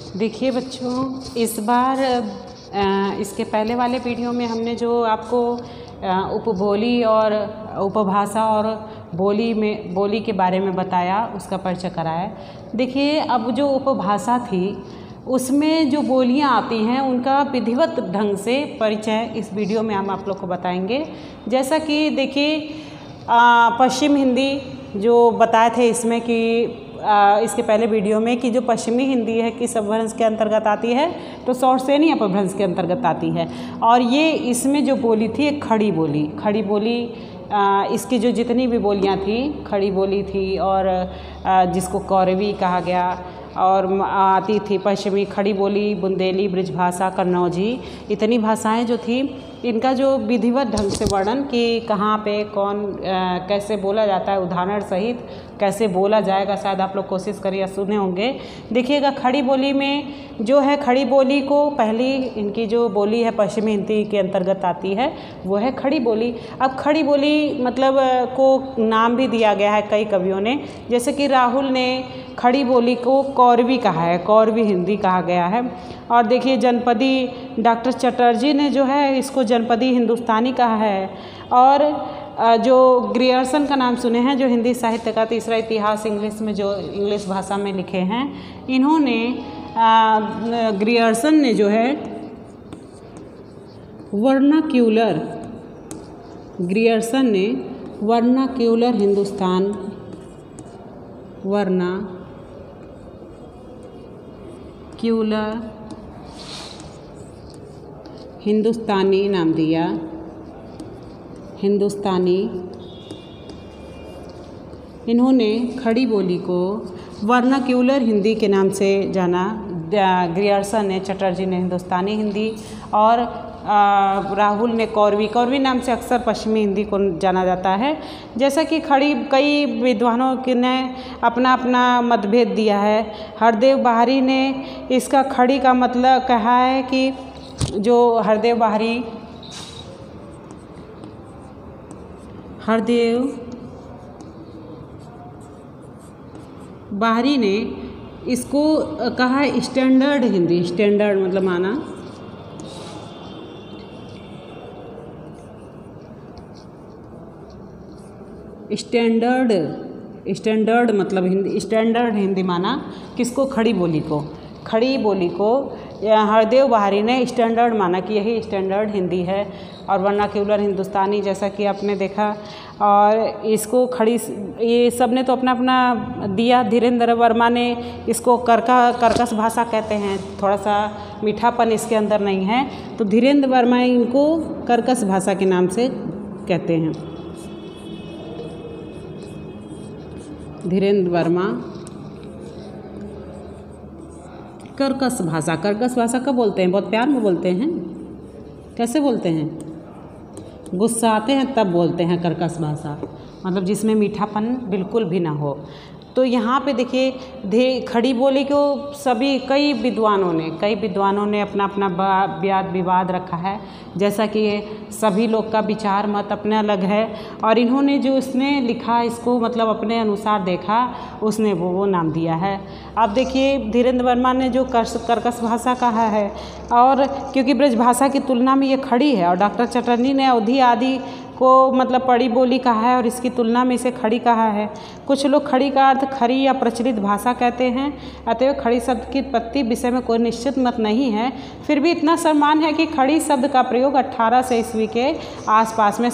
देखिए बच्चों, इस बार इसके पहले वाले वीडियो में हमने जो आपको उपबोली और उपभाषा और बोली के बारे में बताया, उसका परिचय कराया। देखिए, अब जो उपभाषा थी उसमें जो बोलियां आती हैं उनका विधिवत ढंग से परिचय इस वीडियो में हम आप लोग को बताएंगे। जैसा कि देखिए, पश्चिम हिंदी जो बताए थे इसमें कि इसके पहले वीडियो में कि जो पश्चिमी हिंदी है किस अपभ्रंश के अंतर्गत आती है, तो शौरसेनी अपभ्रंश के अंतर्गत आती है। और ये इसमें जो बोली थी एक खड़ी बोली इसकी जो जितनी भी बोलियां थी खड़ी बोली थी, और जिसको कौरवी कहा गया, और आती थी पश्चिमी खड़ी बोली, बुंदेली, ब्रिजभाषा, कन्नौजी, इतनी भाषाएं जो थी, इनका जो विधिवत ढंग से वर्णन कि कहाँ पे कौन कैसे बोला जाता है, उदाहरण सहित कैसे बोला जाएगा, शायद आप लोग कोशिश करिए, सुने होंगे। देखिएगा, खड़ी बोली में जो है, खड़ी बोली को पहली इनकी जो बोली है पश्चिमी हिंदी के अंतर्गत आती है, वो है खड़ी बोली। अब खड़ी बोली मतलब को नाम भी दिया गया है कई कवियों ने, जैसे कि राहुल ने खड़ी बोली को कौरवी कहा है, कौरवी हिंदी कहा गया है। और देखिए, जनपदी डॉक्टर चटर्जी ने जो है इसको जनपदी हिंदुस्तानी कहा है। और जो ग्रियर्सन का नाम सुने हैं, जो हिंदी साहित्य का तीसरा इतिहास इंग्लिश में जो इंग्लिश भाषा में लिखे हैं, इन्होंने ग्रियर्सन ने जो है ग्रियर्सन ने वर्नाक्यूलर हिंदुस्तानी नाम दिया, हिंदुस्तानी। इन्होंने खड़ी बोली को वर्नाक्यूलर हिंदी के नाम से जाना। ग्रियर्सन ने, चटर्जी ने हिंदुस्तानी हिंदी, और राहुल ने कौरवी नाम से अक्सर पश्चिमी हिंदी को जाना जाता है। जैसा कि खड़ी, कई विद्वानों ने अपना अपना मतभेद दिया है। हरदेव बहारी ने इसका खड़ी का मतलब कहा है कि जो हरदेव बहारी ने इसको कहा स्टैंडर्ड हिंदी। स्टैंडर्ड मतलब माना स्टैंडर्ड मतलब हिंदी, स्टैंडर्ड हिंदी माना किसको? खड़ी बोली को हरदेव बहारी ने स्टैंडर्ड माना कि यही स्टैंडर्ड हिंदी है। और वर्नाक्यूलर हिंदुस्तानी, जैसा कि आपने देखा, और इसको ये सब ने तो अपना अपना दिया। धीरेन्द्र वर्मा ने इसको कर्कश भाषा कहते हैं, थोड़ा सा मीठापन इसके अंदर नहीं है, तो धीरेन्द्र वर्मा इनको कर्कश भाषा के नाम से कहते हैं। धीरेन्द्र वर्मा कर्कश भाषा कब बोलते हैं? बहुत प्यार में बोलते हैं। कैसे बोलते हैं? गुस्सा आते हैं तब बोलते हैं कर्कश भाषा, मतलब जिसमें मीठापन बिल्कुल भी ना हो। तो यहाँ पे देखिए, खड़ी बोली को कई विद्वानों ने अपना अपना वाद विवाद रखा है। जैसा कि सभी लोग का विचार मत अपना अलग है, और इन्होंने जो इसने लिखा, इसको मतलब अपने अनुसार देखा, उसने वो नाम दिया है। अब देखिए, धीरेन्द्र वर्मा ने जो कर्कश भाषा कहा है, और क्योंकि ब्रजभाषा की तुलना में ये खड़ी है, और डॉक्टर चटर्जी ने अवधि आदि को मतलब पड़ी बोली कहा है, और इसकी तुलना में इसे खड़ी कहा है। कुछ लोग खड़ी का अर्थ खरी या प्रचलित भाषा कहते हैं, अतएव खड़ी शब्द की उत्पत्ति विषय में कोई निश्चित मत नहीं है। फिर भी इतना सम्मान है कि खड़ी शब्द का प्रयोग 1800 ईस्वी के आसपास में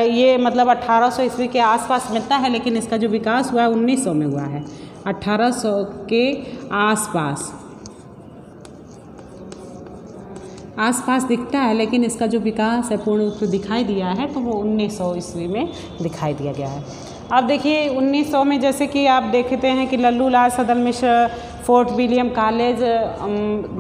ये मतलब 1800 ईस्वी के आसपास मिलता है, लेकिन इसका जो विकास हुआ है 1900 में हुआ है। 1800 के आसपास दिखता है, लेकिन इसका जो विकास है पूर्ण रूप से दिखाई दिया है तो वो 1900 ईस्वी में दिखाई दिया गया है। अब देखिए, 1900 में जैसे कि आप देखते हैं कि लल्लू लाल सदल मिश्र फोर्ट विलियम कॉलेज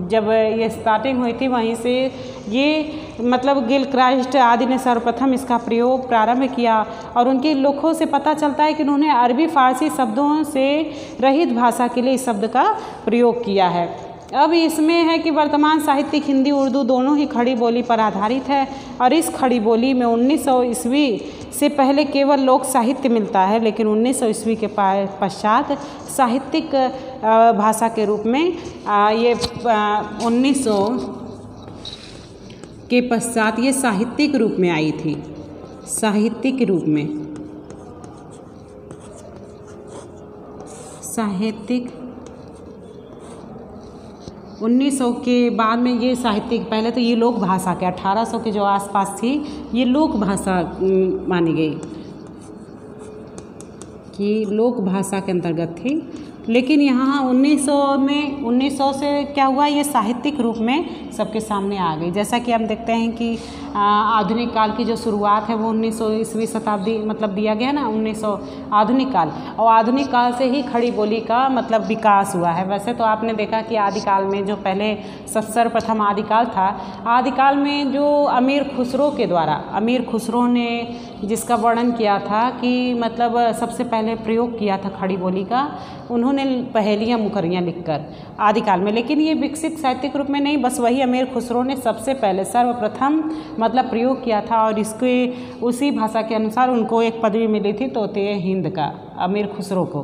जब ये स्टार्टिंग हुई थी, वहीं से ये मतलब गिलक्राइस्ट आदि ने सर्वप्रथम इसका प्रयोग प्रारंभ किया। और उनके लेखों से पता चलता है कि उन्होंने अरबी फारसी शब्दों से रहित भाषा के लिए इस शब्द का प्रयोग किया है। अब इसमें है कि वर्तमान साहित्यिक हिंदी उर्दू दोनों ही खड़ी बोली पर आधारित है, और इस खड़ी बोली में 1900 ईस्वी से पहले केवल लोक साहित्य मिलता है, लेकिन 1900 ईस्वी के पश्चात साहित्यिक भाषा के रूप में ये 1900 के पश्चात ये साहित्यिक रूप में आई थी, साहित्यिक रूप में, साहित्यिक 1900 के बाद में ये साहित्यिक, पहले तो ये लोक भाषा के 1800 के जो आसपास थी ये लोक भाषा मानी गई कि लोक भाषा के अंतर्गत थी। लेकिन यहाँ 1900 से क्या हुआ, ये साहित्यिक रूप में सबके सामने आ गई। जैसा कि हम देखते हैं कि आधुनिक काल की जो शुरुआत है वो 1900 ईस्वी शताब्दी मतलब दिया गया ना, 1900 आधुनिक काल, और आधुनिक काल से ही खड़ी बोली का मतलब विकास हुआ है। वैसे तो आपने देखा कि आदिकाल में जो पहले सर्वप्रथम आदिकाल था, आदिकाल में जो अमीर खुसरो के द्वारा, अमीर खुसरो ने जिसका वर्णन किया था कि मतलब सबसे पहले प्रयोग किया था खड़ी बोली का, उन्होंने पहेलियाँ मुकर्रियाँ लिखकर आदिकाल में। लेकिन ये विकसित साहित्यिक रूप में नहीं, बस वही अमीर खुसरो ने सबसे पहले सर्वप्रथम मतलब प्रयोग किया था, और इसके उसी भाषा के अनुसार उनको एक पदवी मिली थी तोते हिंद का, अमीर खुसरो को,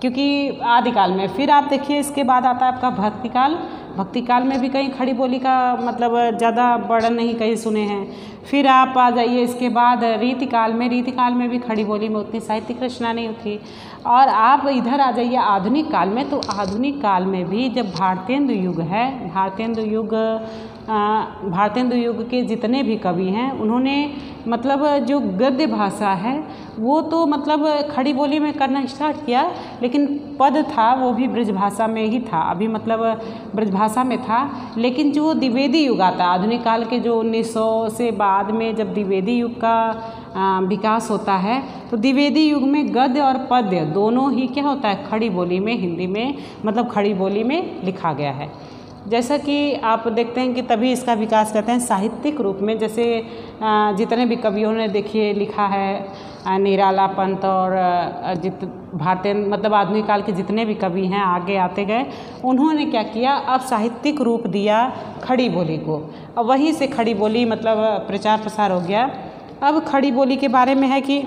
क्योंकि आदिकाल में। फिर आप देखिए इसके बाद आता है आपका भक्तिकाल। भक्तिकाल में भी कहीं खड़ी बोली का मतलब ज़्यादा वर्णन नहीं कहीं सुने हैं। फिर आप आ जाइए इसके बाद रीतिकाल में, रीतिकाल में भी खड़ी बोली में उतनी साहित्यिक रचना नहीं होती। और आप इधर आ जाइए आधुनिक काल में, तो आधुनिक काल में भी जब भारतेंदु युग है, भारतेंदु युग के जितने भी कवि हैं उन्होंने मतलब जो गद्य भाषा है वो तो मतलब खड़ी बोली में करना स्टार्ट किया, लेकिन पद था वो भी ब्रजभाषा में ही था, अभी मतलब ब्रजभाषा में था। लेकिन जो द्विवेदी युग आता है आधुनिक काल के, जो 1900 से बाद में जब द्विवेदी युग का विकास होता है, तो द्विवेदी युग में गद्य और पद्य दोनों ही क्या होता है, खड़ी बोली में, हिंदी में मतलब खड़ी बोली में लिखा गया है। जैसा कि आप देखते हैं कि तभी इसका विकास करते हैं साहित्यिक रूप में। जैसे जितने भी कवियों ने देखिए लिखा है, निराला पंत और भारतीय मतलब आधुनिक काल के जितने भी कवि हैं आगे आते गए, उन्होंने क्या किया, अब साहित्यिक रूप दिया खड़ी बोली को, और वहीं से खड़ी बोली मतलब प्रचार प्रसार हो गया। अब खड़ी बोली के बारे में है कि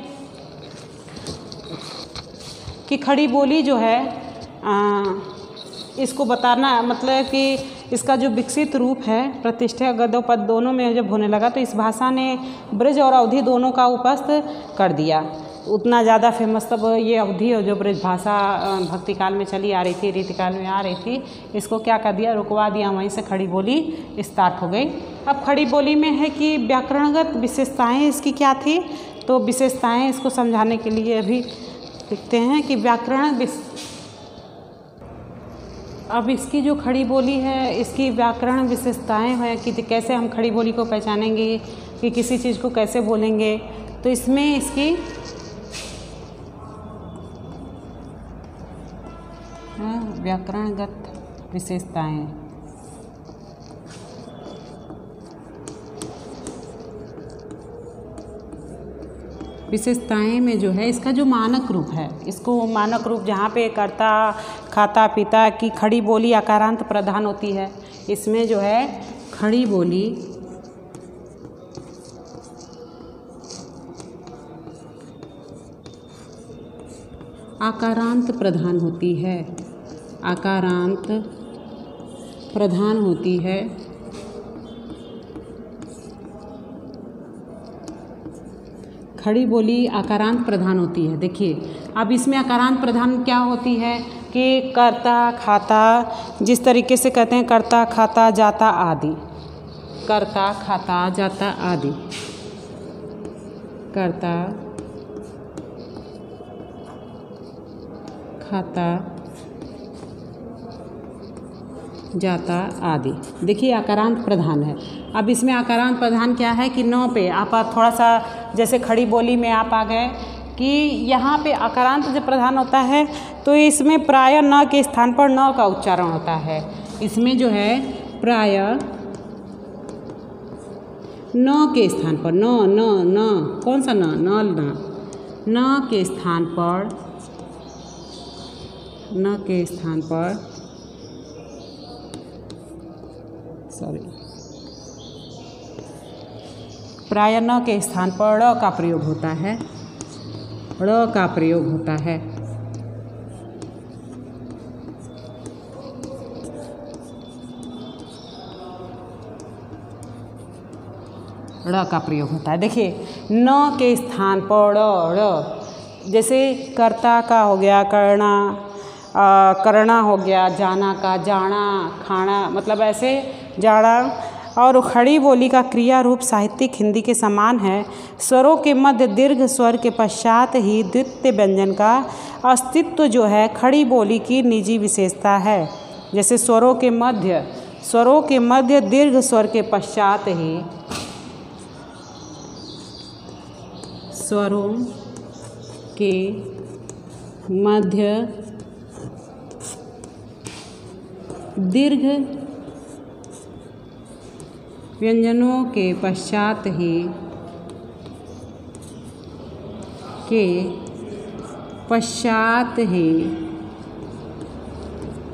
खड़ी बोली जो है इसको बताना मतलब कि इसका जो विकसित रूप है प्रतिष्ठा गद्य पद दोनों में जब होने लगा, तो इस भाषा ने ब्रज और अवधि दोनों का उपस्थ कर दिया। उतना ज़्यादा फेमस तब ये अवधि और जो ब्रज भाषा भक्ति काल में चली आ रही थी, रीतिकाल में आ रही थी, इसको क्या कर दिया, रुकवा दिया, वहीं से खड़ी बोली स्टार्ट हो गई। अब खड़ी बोली में है कि व्याकरणगत विशेषताएँ इसकी क्या थी, तो विशेषताएँ इसको समझाने के लिए अभी देखते हैं कि व्याकरण अब इसकी जो खड़ी बोली है इसकी व्याकरण विशेषताएं हैं कि कैसे हम खड़ी बोली को पहचानेंगे कि किसी चीज़ को कैसे बोलेंगे। तो इसमें इसकी व्याकरणगत विशेषताएं, विशेषताएं में जो है इसका जो मानक रूप है, इसको मानक रूप जहाँ पे कर्ता खाता पिता की खड़ी बोली आकारांत प्रधान होती है, इसमें जो है खड़ी बोली आकारांत प्रधान होती है, आकारांत प्रधान होती है। खड़ी बोली आकारांत प्रधान होती है। देखिए अब इसमें आकारांत प्रधान क्या होती है कि कर्ता खाता, जिस तरीके से कहते हैं कर्ता खाता जाता आदि, कर्ता खाता जाता आदि, कर्ता खाता जाता आदि, देखिए आकारांत प्रधान है। अब इसमें आकारांत प्रधान क्या है कि न पे आप थोड़ा सा जैसे खड़ी बोली में आप आ गए कि यहाँ पे आकारांत जब प्रधान होता है तो इसमें प्राय न के स्थान पर न का उच्चारण होता है। इसमें जो है प्राय न के स्थान पर न कौन सा न के स्थान पर, न के स्थान पर प्राय न के स्थान पर ड़ का प्रयोग होता है, ड़ का प्रयोग होता है। ड़ का प्रयोग होता है। देखिए न के स्थान पर ड़, जैसे कर्ता का हो गया करना, करना हो गया, जाना का जाना, खाना, मतलब ऐसे जाना। और खड़ी बोली का क्रिया रूप साहित्यिक हिंदी के समान है। स्वरों के मध्य दीर्घ स्वर के पश्चात ही द्वितीय व्यंजन का अस्तित्व जो है खड़ी बोली की निजी विशेषता है। जैसे स्वरों के मध्य दीर्घ स्वर के पश्चात ही, स्वरों के मध्य दीर्घ व्यंजनों के पश्चात ही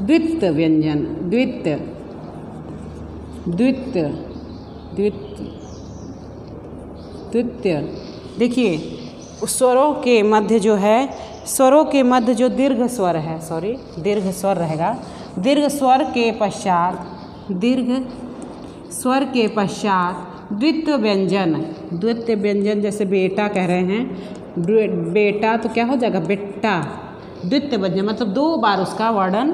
द्वितीय व्यंजन, द्वितीय। देखिए स्वरों के मध्य जो है, स्वरों के मध्य जो दीर्घ स्वर है, दीर्घ स्वर रहेगा, दीर्घ स्वर के पश्चात द्वितीय व्यंजन, जैसे बेटा कह रहे हैं, बेटा तो क्या हो जाएगा बेटा, द्वितीय व्यंजन मतलब 2 बार उसका वर्णन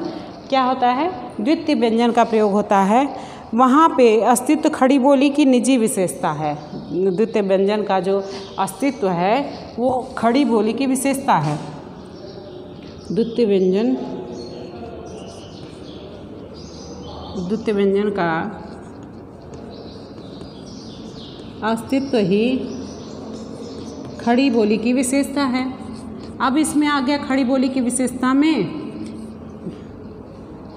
क्या होता है, द्वितीय व्यंजन का प्रयोग होता है। वहाँ पे अस्तित्व खड़ी बोली की निजी विशेषता है। द्वितीय व्यंजन का जो अस्तित्व है वो खड़ी बोली की विशेषता है। द्वितीय व्यंजन का अस्तित्व ही खड़ी बोली की विशेषता है। अब इसमें आ गया खड़ी बोली की विशेषता में,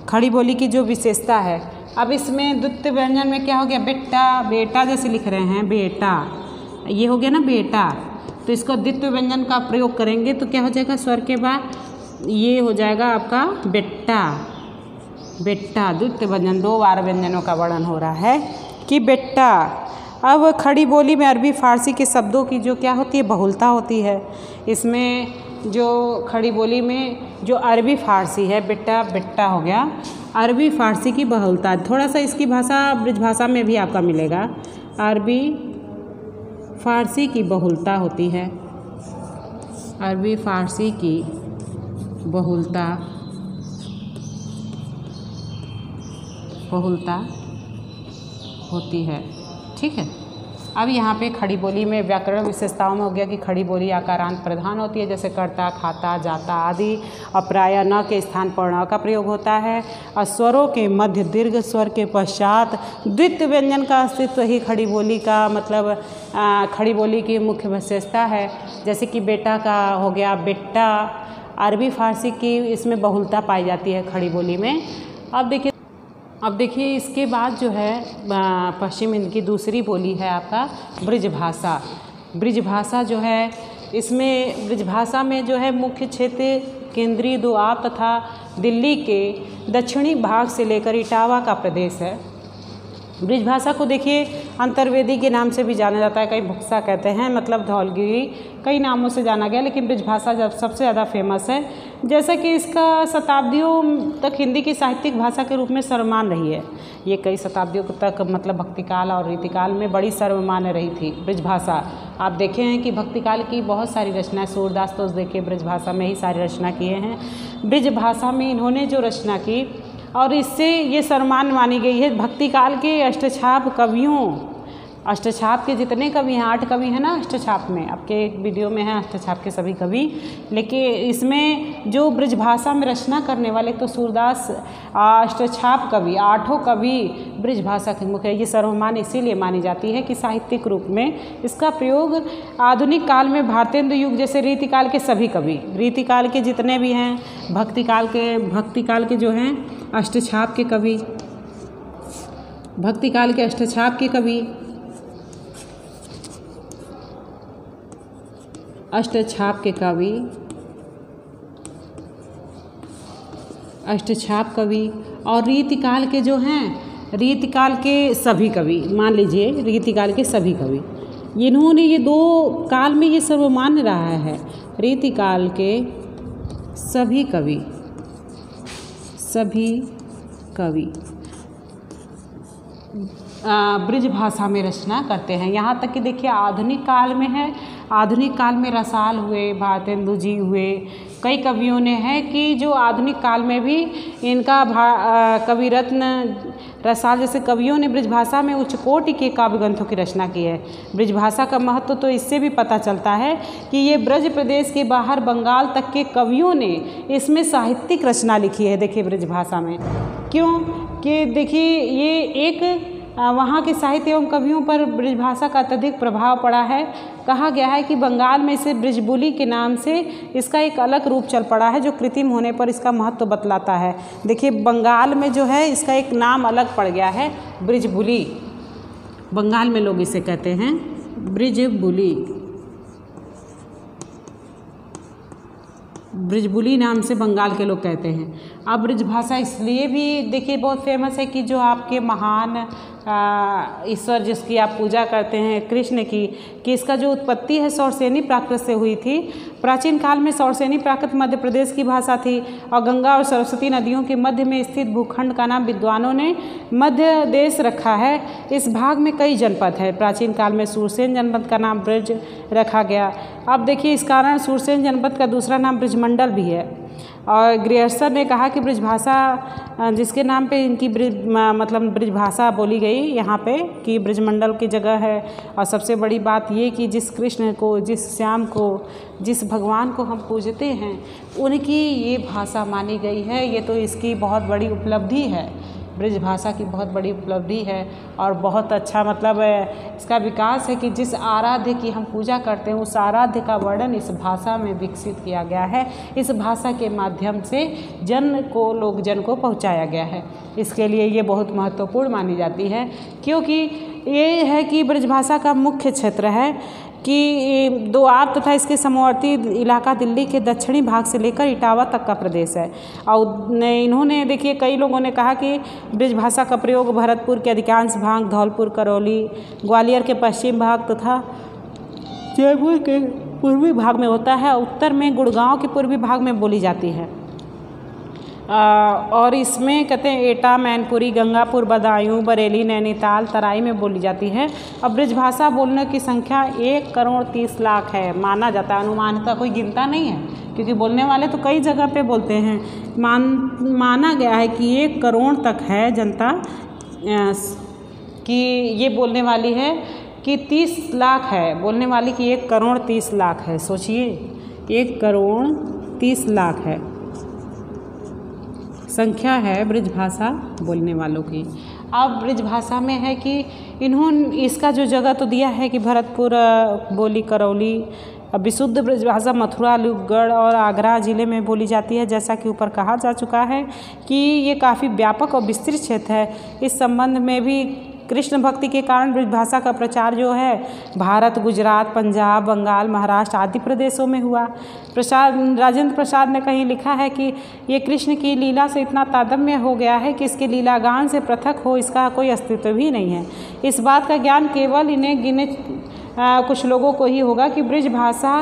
खड़ी बोली की जो विशेषता है, अब इसमें द्वितीय व्यंजन में क्या हो गया, बेटा जैसे लिख रहे हैं, बेटा ये हो गया ना बेटा, तो इसको द्वितीय व्यंजन का प्रयोग करेंगे तो क्या हो जाएगा, स्वर के बाद ये हो जाएगा आपका बेटा। द्वितीय व्यंजन 2 बार व्यंजनों का वर्णन हो रहा है कि बेटा। अब खड़ी बोली में अरबी फारसी के शब्दों की जो क्या होती है, बहुलता होती है। इसमें जो खड़ी बोली में जो अरबी फारसी है, बेटा हो गया, अरबी फारसी की बहुलता, थोड़ा सा इसकी भाषा ब्रज भाषा में भी आपका मिलेगा, अरबी फारसी की बहुलता होती है, अरबी फारसी की बहुलता होती है। ठीक है। अब यहाँ पे खड़ी बोली में व्याकरण विशेषताओं में हो गया कि खड़ी बोली आकारांत प्रधान होती है, जैसे कर्ता, खाता, जाता आदि। और प्रायः न के स्थान पर ण का प्रयोग होता है। और स्वरों के मध्य दीर्घ स्वर के पश्चात द्वितीय व्यंजन का अस्तित्व ही खड़ी बोली का मतलब खड़ी बोली की मुख्य विशेषता है। जैसे कि बेटा का हो गया बेटा, अरबी फारसी की इसमें बहुलता पाई जाती है खड़ी बोली में। अब देखिए इसके बाद जो है पश्चिम हिंद की दूसरी बोली है आपका ब्रजभाषा। ब्रजभाषा जो है, इसमें ब्रजभाषा में जो है मुख्य क्षेत्र केंद्रीय दोआब तथा दिल्ली के दक्षिणी भाग से लेकर इटावा का प्रदेश है। ब्रजभाषा को देखिए अंतर्वेदी के नाम से भी जाना जाता है, कई भुक्सा कहते हैं, मतलब धौलगिरी, कई नामों से जाना गया, लेकिन ब्रजभाषा जब सबसे ज़्यादा फेमस है। जैसा कि इसका शताब्दियों तक हिंदी की साहित्यिक भाषा के रूप में सर्वमान रही है। ये कई शताब्दियों तक मतलब भक्तिकाल और रीतिकाल में बड़ी सर्वमान्य रही थी ब्रजभाषा। आप देखे हैं कि भक्तिकाल की बहुत सारी रचनाएं, सूरदास तो देखिए ब्रजभाषा में ही सारी रचना किए हैं। ब्रजभाषा में इन्होंने जो रचना की और इससे ये सर्वमान्य मानी गई है। भक्तिकाल के अष्टछाप कवियों, अष्टछाप के जितने कवि हैं, 8 कवि हैं ना अष्टछाप में, आपके एक वीडियो में है अष्टछाप के सभी कवि, लेकिन इसमें जो ब्रजभाषा में रचना करने वाले तो सूरदास अष्टछाप कवि, 8 कवि ब्रजभाषा के मुख्य। ये सर्वमान्य इसीलिए मानी जाती है कि साहित्यिक रूप में इसका प्रयोग आधुनिक काल में भारतेंदु युग जैसे रीतिकाल के सभी कवि, रीतिकाल के जितने भी हैं, भक्तिकाल के जो हैं अष्टछाप के कवि, भक्तिकाल के अष्टछाप के कवि, अष्टछाप कवि और रीतिकाल के जो हैं, रीतिकाल के सभी कवि, मान लीजिए रीतिकाल के सभी कवि, इन्होंने ये 2 काल में ये सर्वमान्य रहा है। रीतिकाल के सभी कवि ब्रज भाषा में रचना करते हैं। यहाँ तक कि देखिए आधुनिक काल में है, आधुनिक काल में रसाल हुए, भारतेंदु जी हुए, कई कवियों ने है कि जो आधुनिक काल में भी इनका कवि रत्न रसाल जैसे कवियों ने ब्रज भाषा में उच्च कोटि के काव्य ग्रंथों की रचना की है। ब्रज भाषा का महत्व तो इससे भी पता चलता है कि ये ब्रज प्रदेश के बाहर बंगाल तक के कवियों ने इसमें साहित्यिक रचना लिखी है। देखिए ब्रज भाषा में क्यों कि देखिए ये एक वहाँ के साहित्य एवं कवियों पर ब्रजभाषा का अत्यधिक प्रभाव पड़ा है। कहा गया है कि बंगाल में इसे ब्रजबुली के नाम से इसका एक अलग रूप चल पड़ा है जो कृत्रिम होने पर इसका महत्व बतलाता है। देखिए बंगाल में जो है इसका एक नाम अलग पड़ गया है, ब्रजबुली। बंगाल में लोग इसे कहते हैं ब्रजबुली। ब्रजबुली नाम से बंगाल के लोग कहते हैं। अब ब्रजभाषा इसलिए भी देखिए बहुत फेमस है कि जो आपके महान ईश्वर जिसकी आप पूजा करते हैं कृष्ण की, कि इसका जो उत्पत्ति है सौरसेनी प्राकृत से हुई थी। प्राचीन काल में सौरसेनी प्राकृत मध्य प्रदेश की भाषा थी और गंगा और सरस्वती नदियों के मध्य में स्थित भूखंड का नाम विद्वानों ने मध्य देश रखा है। इस भाग में कई जनपद है। प्राचीन काल में सूरसेन जनपद का नाम ब्रज रखा गया। अब देखिए इस कारण सूरसेन जनपद का दूसरा नाम ब्रजमंडल भी है। और गृहस्थर ने कहा कि ब्रजभाषा जिसके नाम पे इनकी मतलब ब्रजभाषा बोली गई यहाँ पे कि ब्रजमंडल की जगह है। और सबसे बड़ी बात ये कि जिस कृष्ण को, जिस श्याम को, जिस भगवान को हम पूजते हैं उनकी ये भाषा मानी गई है। ये तो इसकी बहुत बड़ी उपलब्धि है, ब्रजभाषा की बहुत बड़ी उपलब्धि है। और बहुत अच्छा मतलब इसका विकास है कि जिस आराध्य की हम पूजा करते हैं उस आराध्य का वर्णन इस भाषा में विकसित किया गया है। इस भाषा के माध्यम से लोक जन को पहुंचाया गया है। इसके लिए ये बहुत महत्वपूर्ण मानी जाती है क्योंकि ये है कि ब्रजभाषा का मुख्य क्षेत्र है कि दोआब तथा इसके समवर्ती इलाका दिल्ली के दक्षिणी भाग से लेकर इटावा तक का प्रदेश है। और इन्होंने देखिए कई लोगों ने कहा कि ब्रजभाषा का प्रयोग भरतपुर के अधिकांश भाग, धौलपुर, करौली, ग्वालियर के पश्चिम भाग तथा जयपुर के पूर्वी भाग में होता है। उत्तर में गुड़गांव के पूर्वी भाग में बोली जाती है। और इसमें कहते हैं एटा, मैनपुरी, गंगापुर, बदायूं, बरेली, नैनीताल, तराई में बोली जाती है। अब ब्रजभाषा बोलने की संख्या 1 करोड़ 30 लाख है माना जाता है। अनुमानतः कोई गिनता नहीं है क्योंकि बोलने वाले तो कई जगह पे बोलते हैं। माना गया है कि 1 करोड़ तक है जनता कि ये बोलने वाली है कि 30 लाख है बोलने वाली कि 1 करोड़ 30 लाख है। सोचिए 1 करोड़ 30 लाख है संख्या है ब्रजभाषा बोलने वालों की। अब ब्रजभाषा में है कि इन्होंने इसका जो जगह तो दिया है कि भरतपुर बोली, करौली। अब विशुद्ध ब्रजभाषा मथुरा, अलीगढ़ और आगरा ज़िले में बोली जाती है। जैसा कि ऊपर कहा जा चुका है कि ये काफ़ी व्यापक और विस्तृत क्षेत्र है। इस संबंध में भी कृष्ण भक्ति के कारण ब्रजभाषा का प्रचार जो है भारत, गुजरात, पंजाब, बंगाल, महाराष्ट्र आदि प्रदेशों में हुआ। राजेंद्र प्रसाद ने कहीं लिखा है कि ये कृष्ण की लीला से इतना तादात्म्य हो गया है कि इसके लीलागान से पृथक हो इसका कोई अस्तित्व भी नहीं है। इस बात का ज्ञान केवल इन्हें गिने कुछ लोगों को ही होगा कि ब्रजभाषा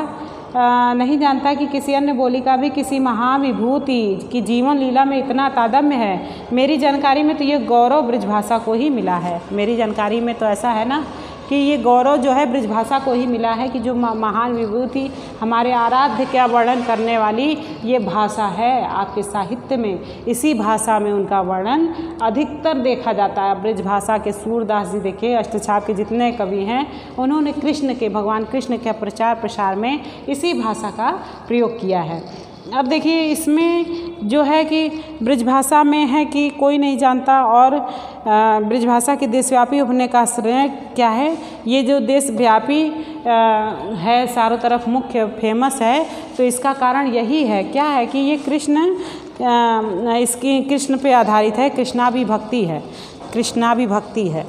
नहीं जानता कि किसी अन्य बोली का भी किसी महाविभूति की जीवन लीला में इतना तादात्म्य है। मेरी जानकारी में तो ये गौरव ब्रजभाषा को ही मिला है। मेरी जानकारी में तो ऐसा है ना कि ये गौरव जो है ब्रजभाषा को ही मिला है कि जो महान विभूति हमारे आराध्य का वर्णन करने वाली ये भाषा है। आपके साहित्य में इसी भाषा में उनका वर्णन अधिकतर देखा जाता है। ब्रजभाषा के सूरदास जी देखिए, अष्टछाप के जितने कवि हैं उन्होंने कृष्ण के, भगवान कृष्ण के प्रचार प्रसार में इसी भाषा का प्रयोग किया है। अब देखिए इसमें जो है कि ब्रजभाषा में है कि कोई नहीं जानता और ब्रजभाषा के देशव्यापी होने का श्रेय क्या है। ये जो देशव्यापी है चारों तरफ मुख्य फेमस है तो इसका कारण यही है क्या है कि ये इसकी कृष्ण पे आधारित है। कृष्णाभिभक्ति है, कृष्णाभिभक्ति है।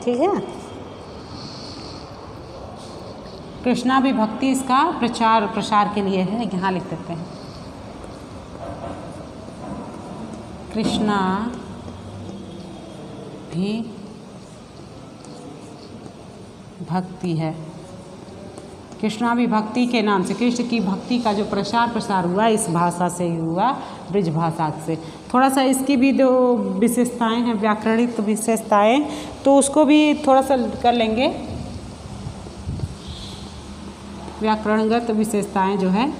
ठीक है, कृष्णाभिभक्ति इसका प्रचार प्रसार के लिए है। यहाँ लिख देते हैं कृष्णा भी भक्ति है। कृष्णाभिभक्ति के नाम से, कृष्ण की भक्ति का जो प्रसार हुआ इस भाषा से ही हुआ, ब्रज भाषा से। थोड़ा सा इसकी भी जो विशेषताएं हैं, व्याकरणिक विशेषताएं, तो उसको भी थोड़ा सा कर लेंगे। व्याकरणगत विशेषताएं जो है,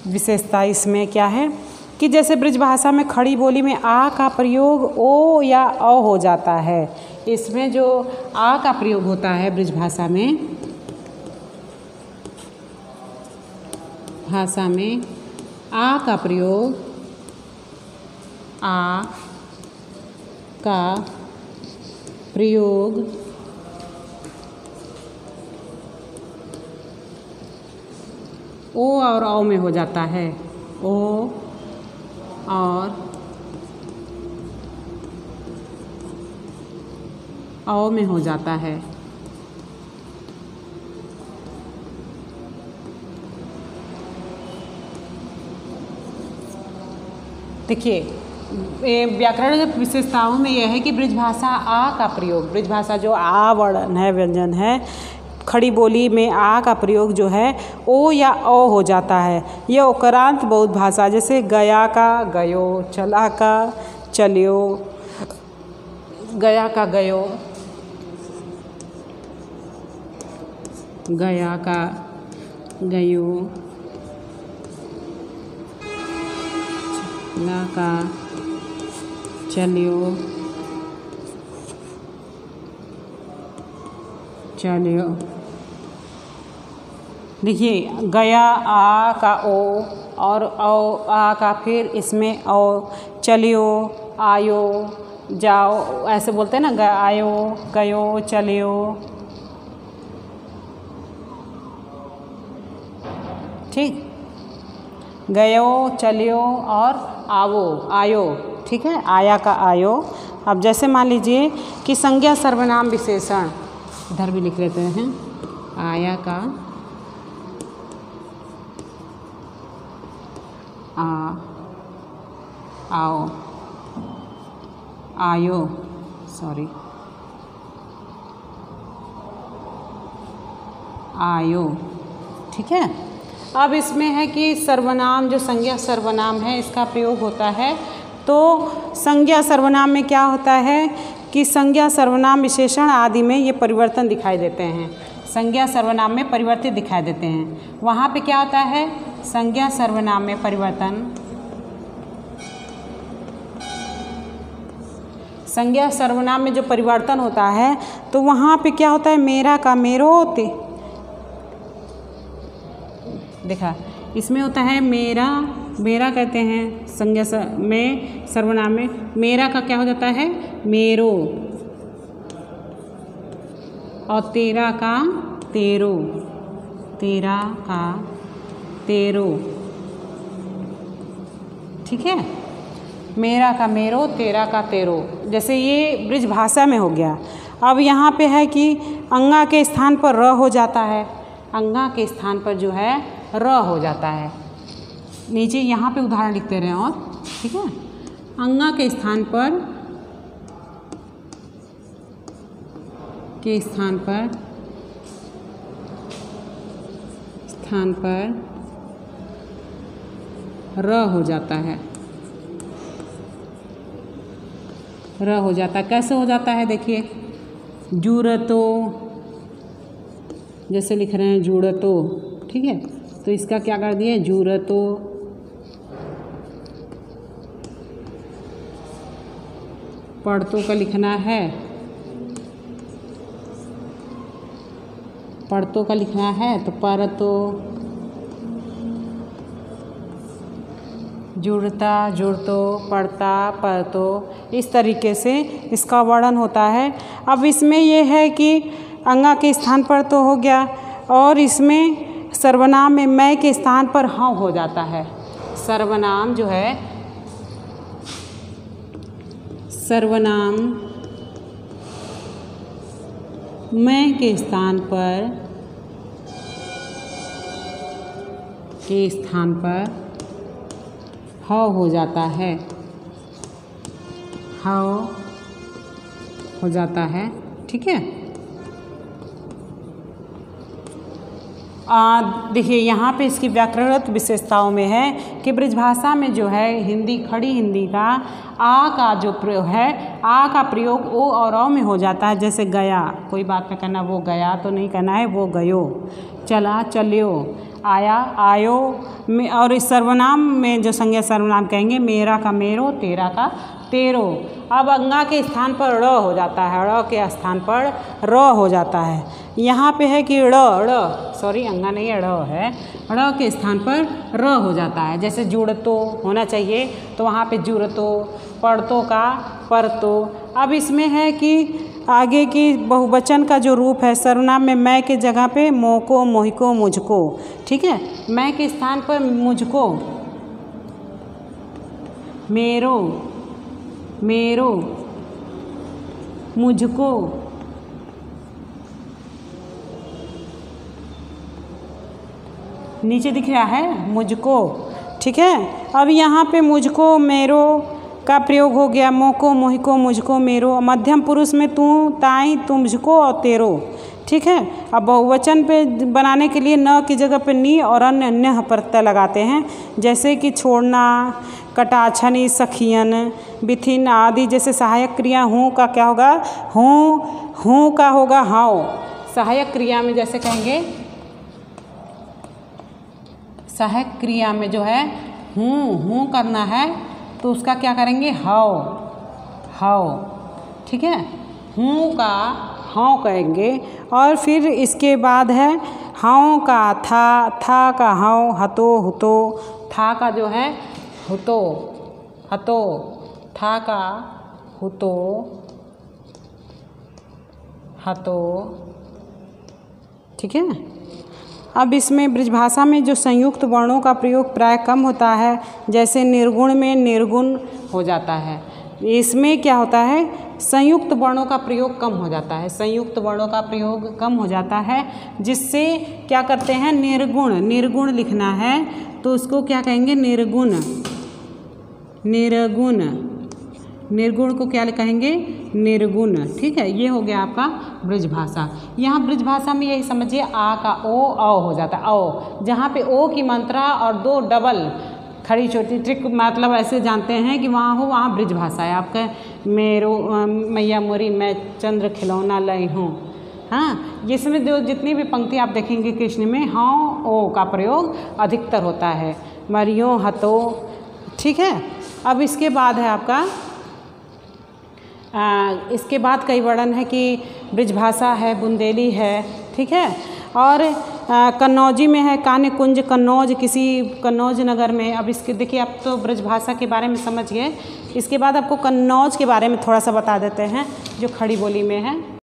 विशेषता इसमें क्या है कि जैसे ब्रज भाषा में खड़ी बोली में आ का प्रयोग ओ या अ हो जाता है। इसमें जो आ का प्रयोग होता है ब्रज भाषा में, आ का प्रयोग, आ का प्रयोग ओ और औ में हो जाता है, ओ और औ में हो जाता है। देखिए, व्याकरणगत विशेषताओं में यह है कि ब्रज भाषा आ का प्रयोग, ब्रज भाषा जो आ वर्ण है, व्यंजन है, खड़ी बोली में आ का प्रयोग जो है ओ या अ हो जाता है। यह उकारांत बहुत भाषा, जैसे गया का गयो, चला का चलियो, गया का गयो, गया का गयो, चला का चलियो, चलियो। देखिए, गया आ का ओ और औ आ का फिर इसमें औ, चलियो, आयो, जाओ, ऐसे बोलते हैं ना, आयो, गयो, चलियो। ठीक, गयो, चलियो और आवो, आयो। ठीक है, आया का आयो। अब जैसे मान लीजिए कि संज्ञा सर्वनाम विशेषण, इधर भी लिख लेते हैं, आया का आ, आओ, आयो, सॉरी, आयो। ठीक है, अब इसमें है कि सर्वनाम, जो संज्ञा सर्वनाम है, इसका प्रयोग होता है। तो संज्ञा सर्वनाम में क्या होता है कि संज्ञा सर्वनाम विशेषण आदि में ये परिवर्तन दिखाई देते हैं, संज्ञा सर्वनाम में परिवर्तित दिखाई देते हैं। वहाँ पे क्या होता है, संज्ञा सर्वनाम में परिवर्तन, संज्ञा सर्वनाम में जो परिवर्तन होता है तो वहाँ पे क्या होता है, मेरा का मेरोते, देखा, इसमें होता है मेरा, मेरा कहते हैं संज्ञा में, सर्वनाम में मेरा का क्या हो जाता है, मेरो, और तेरा का तेरो, तेरा का तेरो। ठीक है, मेरा का मेरो, तेरा का तेरो, जैसे ये ब्रज भाषा में हो गया। अब यहाँ पे है कि अंगा के स्थान पर र हो जाता है, अंगा के स्थान पर जो है र हो जाता है। नीचे यहाँ पे उदाहरण लिखते रहे और, ठीक है, अंगा के स्थान पर, के स्थान पर, स्थान पर र हो जाता है, र हो जाता है। कैसे हो जाता है, देखिए, जूरतो, जैसे लिख रहे हैं जूरतो, ठीक है, तो इसका क्या कर दिए, जूरतो, पढ़तो का लिखना है, पढ़तो का लिखना है तो परतो, जुड़ता, जुड़तो, पढ़ता, पढ़तो, इस तरीके से इसका वर्णन होता है। अब इसमें यह है कि अंगा के स्थान पर तो हो गया, और इसमें सर्वनाम में मैं के स्थान पर हाँ हो जाता है। सर्वनाम जो है, सर्वनाम मैं के स्थान पर, के स्थान पर ह हो जाता है, ह हो जाता है। ठीक है, देखिए यहाँ पे इसकी व्याकरणगत विशेषताओं में है कि ब्रजभाषा में जो है हिंदी, खड़ी हिंदी का आ का जो प्रयोग है, आ का प्रयोग ओ और औ में हो जाता है। जैसे गया, कोई बात में कहना वो गया तो नहीं कहना है, वो गयो। चला, चल्यो। आया, आयो। और इस सर्वनाम में जो संज्ञा सर्वनाम कहेंगे, मेरा का मेरो, तेरा का तेरो। अब अंगा के स्थान पर ड़ हो जाता है, ड़ के स्थान पर र हो जाता है। यहाँ पे है कि अंगा नहीं है, ड़ है, ड़ के स्थान पर र हो जाता है। जैसे जुड़तो होना चाहिए तो वहाँ पे जुड़तो, पढ़तो का पढ़तो। अब इसमें है कि आगे की बहुवचन का जो रूप है सर्वनाम में मैं के जगह पे मोको, मोहिको, मुझको। ठीक है, मैं के स्थान पर मुझको, मेरो, मेरो, मुझको, नीचे दिख रहा है मुझको। ठीक है, अब यहाँ पे मुझको, मेरो का प्रयोग हो गया, मोको, मोहिको, मुझको, मेरो। मध्यम पुरुष में तू, ताई, तुमझको और तेरो। ठीक है, अब बहुवचन पे बनाने के लिए न की जगह पे नी और अन्य अन्य प्रत्यय लगाते हैं। जैसे कि छोड़ना, कटाक्षनी, सखियन, बिथिन आदि जैसे सहायक क्रिया हूँ का क्या होगा, हूँ का होगा हाओ। सहायक क्रिया में जैसे कहेंगे, सहायक क्रिया में जो है हूँ करना है तो उसका क्या करेंगे, हाओ। ठीक है, हूँ का हाओ कहेंगे। और फिर इसके बाद है हाओ का था का हाओ, हतो, हुतो। था का जो है हुतो, हतो, था का हुतो, हतो। ठीक है, अब इसमें ब्रजभाषा में जो संयुक्त वर्णों का प्रयोग प्राय कम होता है। जैसे निर्गुण में निर्गुण हो जाता है। इसमें क्या होता है, संयुक्त वर्णों का प्रयोग कम हो जाता है, संयुक्त वर्णों का प्रयोग कम हो जाता है, जिससे क्या करते हैं, निर्गुण लिखना है तो उसको क्या कहेंगे, निर्गुण। निर्गुण को क्या कहेंगे, निर्गुण। ठीक है, ये हो गया आपका ब्रजभाषा। यहाँ ब्रजभाषा में यही समझिए आ का ओ, औ हो जाता है, औ। जहाँ पे ओ की मात्रा और दो डबल खड़ी छोटी, ट्रिक मतलब ऐसे जानते हैं कि वहाँ हो, वहाँ ब्रजभाषा है। आपका मेरो मैया मोरी मैं चंद्र खिलौना लई हूँ। हाँ, इसमें जो जितनी भी पंक्ति आप देखेंगे कृष्ण में हाँ ओ का प्रयोग अधिकतर होता है, मरियो, हतो। ठीक है, अब इसके बाद है आपका इसके बाद कई वर्णन है कि ब्रजभाषा है, बुंदेली है। ठीक है, और कन्नौजी में है, कान्य कुंज कन्नौज, किसी कन्नौज नगर में। अब इसके देखिए, आप तो ब्रजभाषा के बारे में समझ गए। इसके बाद आपको कन्नौज के बारे में थोड़ा सा बता देते हैं जो खड़ी बोली में है।